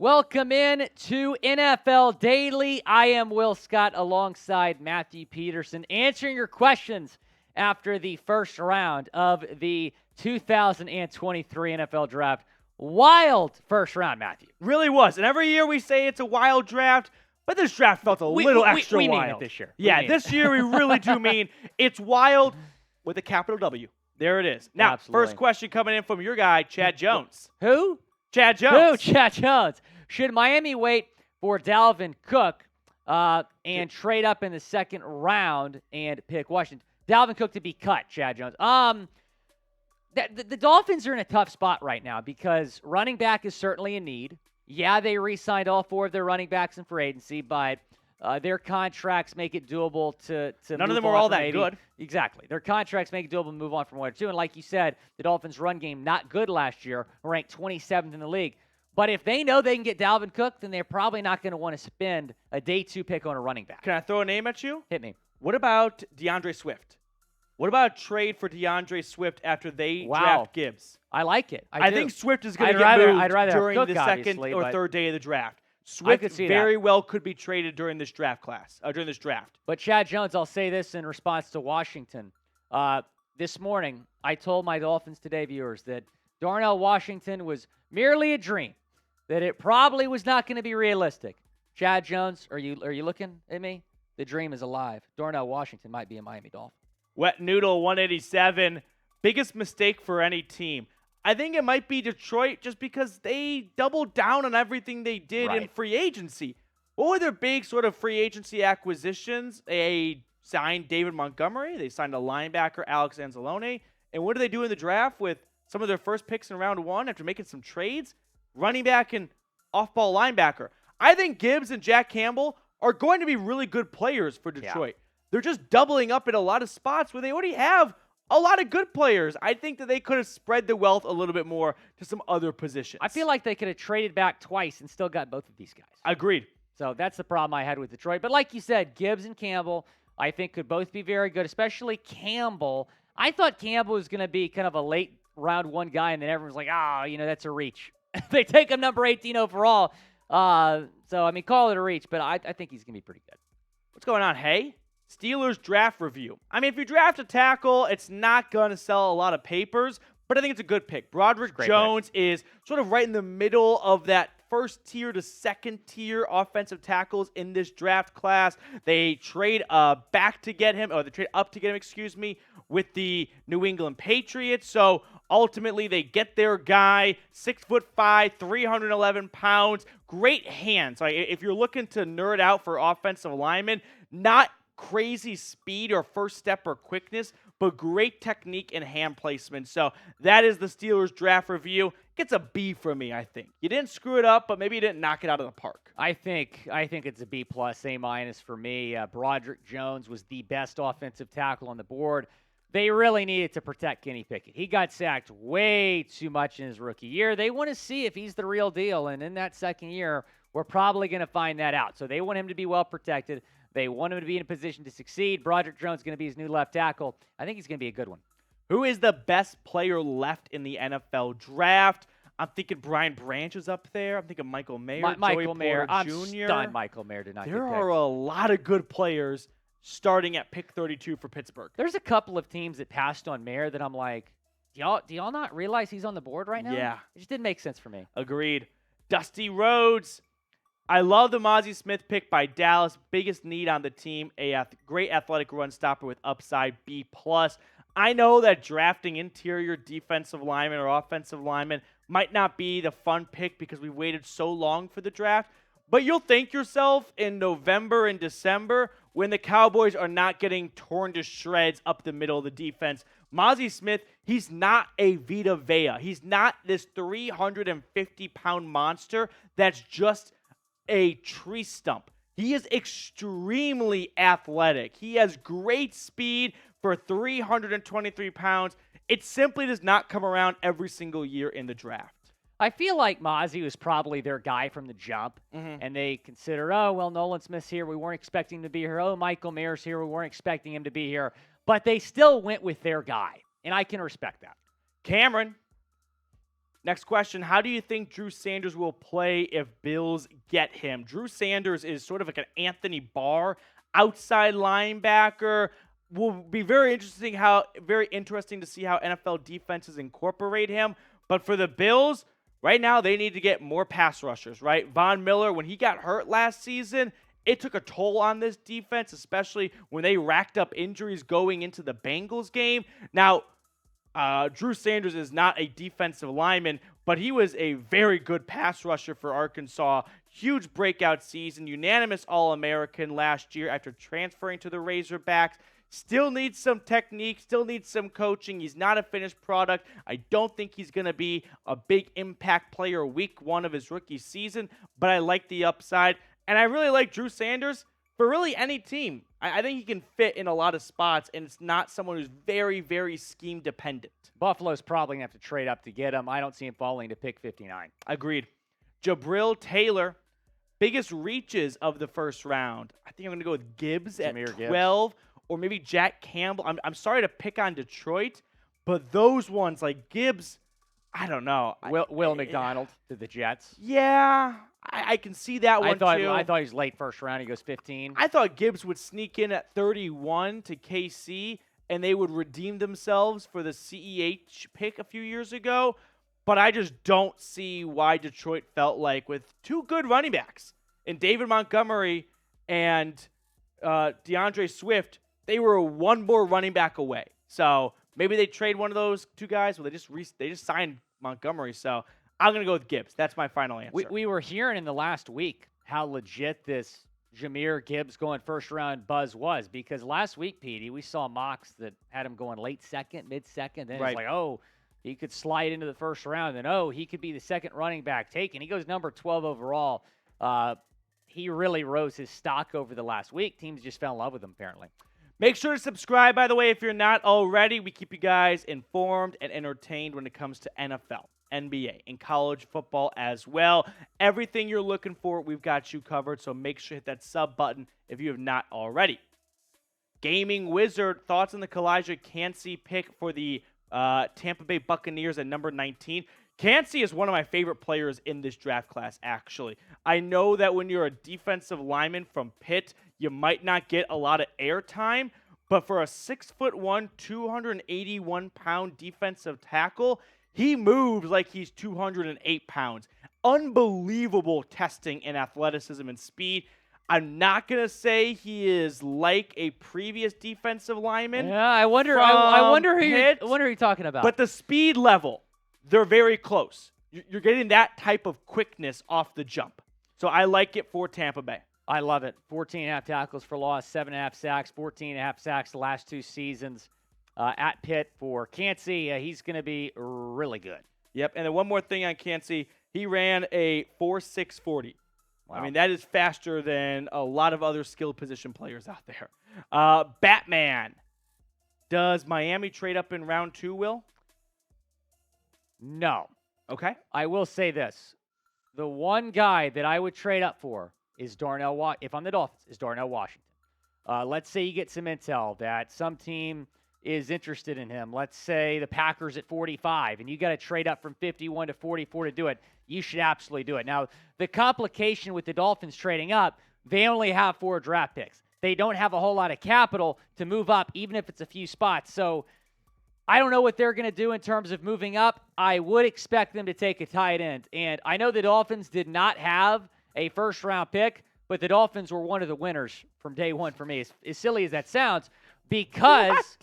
Welcome in to NFL Daily. I am Will Scott alongside Matthew Peterson, answering your questions after the first round of the 2023 NFL Draft. Wild first round, Matthew. Really was. And every year we say it's a wild draft, but this draft felt a little extra we wild. mean it this year. This year we really do mean it's wild with a capital W. There it is. Now, Absolutely. First question coming in from your guy, Chad Jones. Who? Chad Jones. Chad Jones. Should Miami wait for Dalvin Cook and trade up in the second round and pick Washington? Dalvin Cook to be cut, Chad Jones. The Dolphins are in a tough spot right now because running back is certainly a need. Yeah, they re-signed all four of their running backs in free agency, but their contracts make it doable to None of them are all that good. Exactly. Their contracts make it doable to move on from one or two. And like you said, the Dolphins' run game not good last year, ranked 27th in the league. But if they know they can get Dalvin Cook, then they're probably not going to want to spend a day two pick on a running back. Can I throw a name at you? Hit me. What about DeAndre Swift? What about a trade for DeAndre Swift after they draft Gibbs? I like it. I think Swift is going to get moved during Cook, the second or third day of the draft. Swift well could be traded during this draft during this draft. But Chad Jones, I'll say this in response to Washington. This morning, I told my Dolphins Today viewers that Darnell Washington was merely a dream, that it probably was not going to be realistic. Chad Jones, are you looking at me? The dream is alive. Darnell Washington might be a Miami Dolphin. Wet Noodle 187. Biggest mistake for any team. I think it might be Detroit just because they doubled down on everything they did in free agency. What were their big sort of free agency acquisitions? They signed David Montgomery. They signed a linebacker, Alex Anzalone. And what do they do in the draft with some of their first picks in round one after making some trades? Running back and off-ball linebacker. I think Gibbs and Jack Campbell are going to be really good players for Detroit. Yeah. They're just doubling up at a lot of spots where they already have a lot of good players. I think that they could have spread the wealth a little bit more to some other positions. I feel like they could have traded back twice and still got both of these guys. Agreed. So that's the problem I had with Detroit. But like you said, Gibbs and Campbell, I think could both be very good, especially Campbell. I thought Campbell was going to be kind of a late round one guy, and then everyone's like, that's a reach. They take him number 18 overall. Call it a reach, but I think he's going to be pretty good. What's going on, hey? Steelers draft review. If you draft a tackle, it's not going to sell a lot of papers, but I think it's a good pick. Broderick Jones is sort of right in the middle of that first tier to second tier offensive tackles in this draft class. They trade back to get him, or they trade up to get him, with the New England Patriots. So ultimately, they get their guy, 6'5", 311 pounds, great hands. So if you're looking to nerd out for offensive linemen, not crazy speed or first step or quickness, but great technique and hand placement. So that is the Steelers draft review. Gets a B for me, I think. You didn't screw it up, but maybe you didn't knock it out of the park. I think it's a B+, A- for me. Broderick Jones was the best offensive tackle on the board. They really needed to protect Kenny Pickett. He got sacked way too much in his rookie year. They want to see if he's the real deal, and in that second year, we're probably going to find that out. So they want him to be well protected. They want him to be in a position to succeed. Broderick Jones is going to be his new left tackle. I think he's going to be a good one. Who is the best player left in the NFL draft? I'm thinking Brian Branch is up there. I'm thinking Michael Mayer, Michael Mayer. I'm stunned Michael Mayer did not get picked. picked. There are a lot of good players starting at pick 32 for Pittsburgh. There's a couple of teams that passed on Mayer that I'm like, do y'all not realize he's on the board right now? Yeah. It just didn't make sense for me. Agreed. Dusty Rhodes. I love the Mazi Smith pick by Dallas. Biggest need on the team. A great athletic run stopper with upside, B+. I know that drafting interior defensive linemen or offensive linemen might not be the fun pick because we waited so long for the draft, but you'll thank yourself in November and December when the Cowboys are not getting torn to shreds up the middle of the defense. Mazi Smith, he's not a Vita Vea. He's not this 350-pound monster that's just a tree stump. He is extremely athletic. He has great speed for 323 pounds. It simply does not come around every single year in the draft. I feel like Mazi was probably their guy from the jump, and they consider, Nolan Smith's here. We weren't expecting him to be here. Michael Mayer's here. We weren't expecting him to be here. But they still went with their guy, and I can respect that. Cameron, Next question, how do you think Drew Sanders will play if Bills get him? Drew Sanders is sort of like an Anthony Barr outside linebacker. Will be very interesting to see how NFL defenses incorporate him. But for the Bills, right now they need to get more pass rushers, right? Von Miller, when he got hurt last season, it took a toll on this defense, especially when they racked up injuries going into the Bengals game. Now, Drew Sanders is not a defensive lineman, but he was a very good pass rusher for Arkansas. Huge breakout season, unanimous All-American last year after transferring to the Razorbacks. Still needs some technique, still needs some coaching. He's not a finished product. I don't think he's going to be a big impact player week 1 of his rookie season, but I like the upside. And I really like Drew Sanders for really any team. I think he can fit in a lot of spots, and it's not someone who's very, very scheme dependent. Buffalo's probably going to have to trade up to get him. I don't see him falling to pick 59. Agreed. Jabril Taylor, biggest reaches of the first round. I think I'm going to go with Gibbs at 12, or maybe Jack Campbell. I'm sorry to pick on Detroit, but those ones like Gibbs, I don't know. Will McDonald to the Jets. Yeah, I can see that one too. I thought he was late first round. He goes 15. I thought Gibbs would sneak in at 31 to KC, and they would redeem themselves for the CEH pick a few years ago. But I just don't see why Detroit felt like, with 2 good running backs in David Montgomery and DeAndre Swift, they were 1 more running back away. So maybe they trade one of those 2 guys. Well, they just signed Montgomery. So I'm going to go with Gibbs. That's my final answer. We were hearing in the last week how legit this Jahmyr Gibbs going first round buzz was, because last week, Petey, we saw mocks that had him going late second, mid second. Then it's like, oh, he could slide into the first round. Then, oh, he could be the second running back taken. He goes number 12 overall. He really rose his stock over the last week. Teams just fell in love with him, apparently. Make sure to subscribe, by the way, if you're not already. We keep you guys informed and entertained when it comes to NFL, NBA, and college football as well. Everything you're looking for, we've got you covered, so make sure to hit that sub button if you have not already. Gaming Wizard, thoughts on the Calijah Kancey pick for the Tampa Bay Buccaneers at number 19. Kancey is one of my favorite players in this draft class, actually. I know that when you're a defensive lineman from Pitt, you might not get a lot of airtime, but for a 6'1", 281-pound defensive tackle, he moves like he's 208 pounds. Unbelievable testing in athleticism and speed. I'm not going to say he is like a previous defensive lineman. Yeah, I wonder who you're talking about. But the speed level, they're very close. You're getting that type of quickness off the jump. So I like it for Tampa Bay. I love it. 14.5 tackles for loss, 7.5 sacks, 14.5 sacks the last 2 seasons at Pitt for Kancey. He's going to be really good. Yep, and then one more thing on Kancey. He ran a 4.640. Wow. I mean, that is faster than a lot of other skilled position players out there. Batman. Does Miami trade up in round 2, Will? No. Okay. I will say this. The one guy that I would trade up for is Darnell. If I'm the Dolphins, is Darnell Washington. Let's say you get some intel that some team is interested in him. Let's say the Packers at 45, and you got to trade up from 51 to 44 to do it. You should absolutely do it. Now, the complication with the Dolphins trading up, they only have 4 draft picks. They don't have a whole lot of capital to move up, even if it's a few spots. So I don't know what they're going to do in terms of moving up. I would expect them to take a tight end. And I know the Dolphins did not have a first-round pick, but the Dolphins were one of the winners from day one for me, as silly as that sounds, because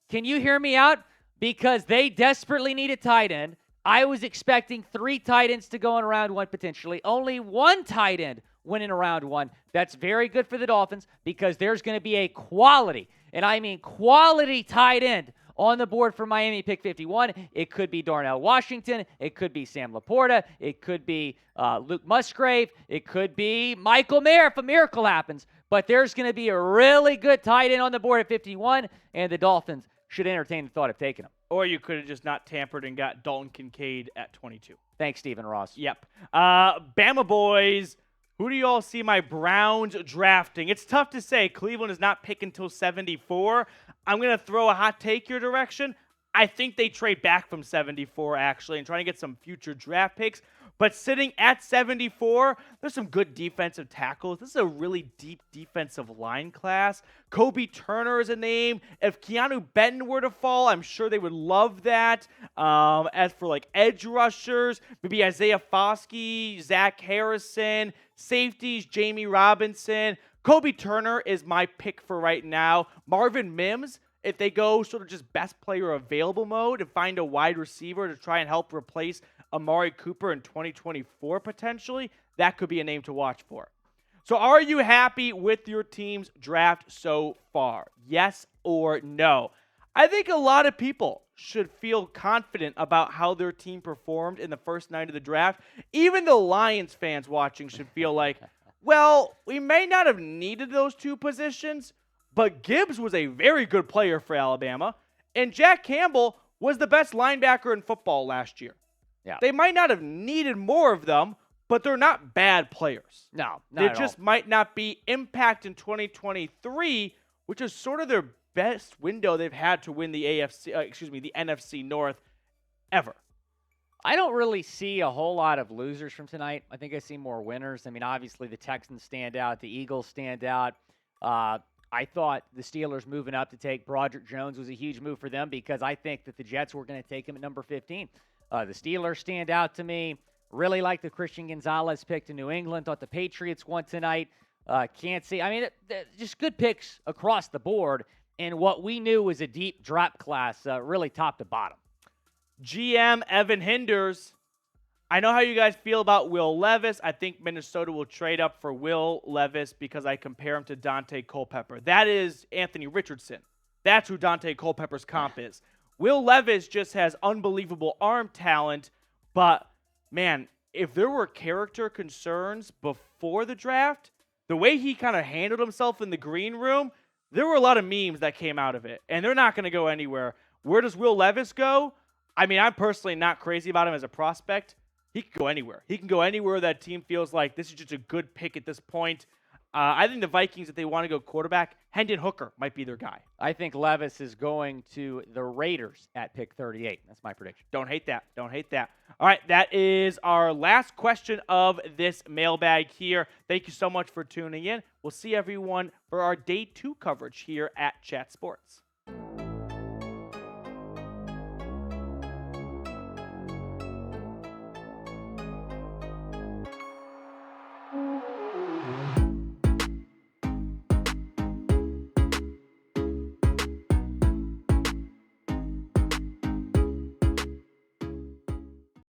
can you hear me out? Because they desperately need a tight end. I was expecting 3 tight ends to go in round 1 potentially. Only 1 tight end went in round 1. That's very good for the Dolphins because there's going to be a quality, and I mean quality tight end on the board for Miami pick 51. It could be Darnell Washington. It could be Sam Laporta. It could be Luke Musgrave. It could be Michael Mayer if a miracle happens. But there's going to be a really good tight end on the board at 51, and the Dolphins should entertain the thought of taking him. Or you could have just not tampered and got Dalton Kincaid at 22. Thanks, Stephen Ross. Yep. Bama boys, who do you all see my Browns drafting? It's tough to say. Cleveland is not picking until 74. I'm going to throw a hot take your direction. I think they trade back from 74, actually, and try to get some future draft picks. But sitting at 74, there's some good defensive tackles. This is a really deep defensive line class. Kobe Turner is a name. If Keanu Benton were to fall, I'm sure they would love that. As for like edge rushers, maybe Isaiah Foskey, Zach Harrison, safeties, Jamie Robinson. Kobe Turner is my pick for right now. Marvin Mims, if they go sort of just best player available mode and find a wide receiver to try and help replace Amari Cooper in 2024 potentially, that could be a name to watch for. So are you happy with your team's draft so far? Yes or no? I think a lot of people should feel confident about how their team performed in the first night of the draft. Even the Lions fans watching should feel like, well, we may not have needed those two positions, but Gibbs was a very good player for Alabama, and Jack Campbell was the best linebacker in football last year. Yeah. They might not have needed more of them, but they're not bad players. No, they just might not be impact in 2023, which is sort of their best window they've had to win the the NFC North ever. I don't really see a whole lot of losers from tonight. I think I see more winners. I mean, obviously the Texans stand out, the Eagles stand out. I thought the Steelers moving up to take Broderick Jones was a huge move for them because I think that the Jets were going to take him at number 15. The Steelers stand out to me. Really like the Christian Gonzalez pick to New England. Thought the Patriots won tonight. Can't see. I mean, just good picks across the board. And what we knew was a deep draft class, really top to bottom. GM Evan Hinders. I know how you guys feel about Will Levis. I think Minnesota will trade up for Will Levis because I compare him to Dante Culpepper. That is Anthony Richardson. That's who Dante Culpepper's comp is. Will Levis just has unbelievable arm talent, but, man, if there were character concerns before the draft, the way he kind of handled himself in the green room, there were a lot of memes that came out of it, and they're not going to go anywhere. Where does Will Levis go? I mean, I'm personally not crazy about him as a prospect. He can go anywhere. He can go anywhere that team feels like this is just a good pick at this point. I think the Vikings, if they want to go quarterback, Hendon Hooker might be their guy. I think Levis is going to the Raiders at pick 38. That's my prediction. Don't hate that. Don't hate that. All right, that is our last question of this mailbag here. Thank you so much for tuning in. We'll see everyone for our day 2 coverage here at Chat Sports.